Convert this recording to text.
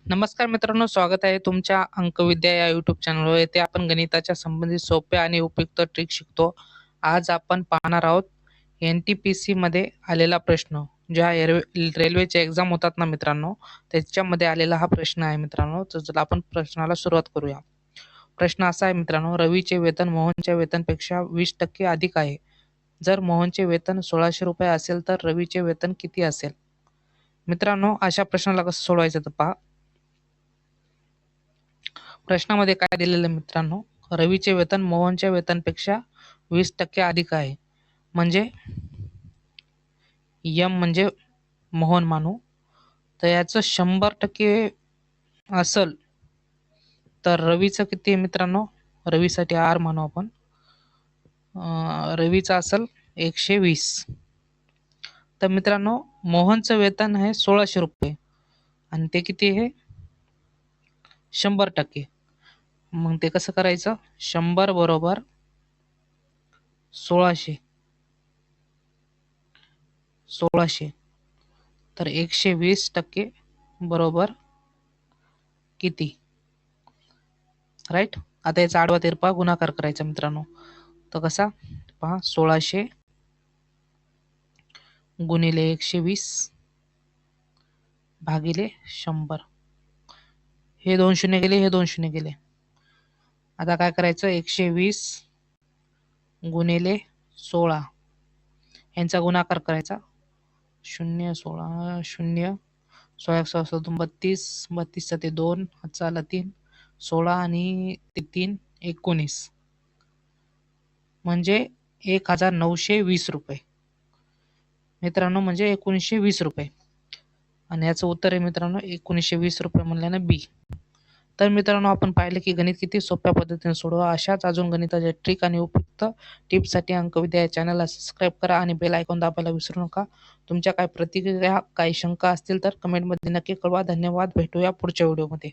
नमस्कार मित्रांनो, स्वागत आहे तुमच्या अंकविद्या या यूट्यूब चॅनलवर. येथे आपण गणिताच्या संबंधित सोप्या आणि उपयुक्त ट्रिक शिकतो. आज आपण पाहणार आहोत NTPC मध्ये आलेला प्रश्न. ज्या रेल्वेचे एक्झाम होतात ना मित्रांनो, त्याच्यामध्ये आलेला हा प्रश्न आहे मित्रांनो. तर चला आपण प्रश्नाला सुरुवात करूया. प्रश्न असा आहे मित्रांनो, रवीचे वेतन मोहनच्या वेतनपेक्षा 20% अधिक आहे. जर मोहनचे वेतन 1600 रुपये असेल तर रवीचे वेतन किती असेल? मित्रांनो, अशा प्रश्नाला कसं सोडवायचं तर पहा. प्रश्नामध्ये काय दिलेलं आहे मित्रांनो, रवीचे वेतन मोहनच्या वेतनपेक्षा 20% अधिक आहे. म्हणजे यम म्हणजे मोहन मानू, तर याचं 100% असल तर रवीचं किती आहे मित्रांनो? रवीसाठी आर म्हणू आपण. रवीचं असल 120. तर मित्रांनो, मोहनचं वेतन आहे 1600 रुपये आणि ते किती आहे? 100%. मग ते कसं करायचं? 100 बरोबर 1600 तर 120% बरोबर किती? राईट. आता याचा आडवा तिरपा गुणाकार करायचा मित्रांनो. तर कसा पहा, 1600 गुणिले 120 भागिले 100. हे 2 शून्य गेले, हे 2 शून्य गेले. आता काय करायचं? 120 गुणिले 16 यांचा गुणाकार करायचा. 0 16 0 16 16 32 32 ते 2 हातचा आला 3 16 आणि 3 19 म्हणजे 1920 रुपये मित्रांनो, म्हणजे 1920 रुपये. आणि याचं उत्तर आहे मित्रांनो 1920 रुपये म्हणल्यानं बी. तर मित्रांनो, आपण पाहिलं की गणित किती सोप्या पद्धतीने सोडवा. अशाच अजून गणिताच्या ट्रिक आणि उपयुक्त टिप्ससाठी अंकविद्या या चॅनलला सबस्क्राईब करा आणि बेल आयकॉन दाबायला विसरू नका. तुमच्या काय प्रतिक्रिया, काही शंका असतील तर कमेंटमध्ये नक्की कळवा. धन्यवाद. भेटूया पुढच्या व्हिडिओमध्ये.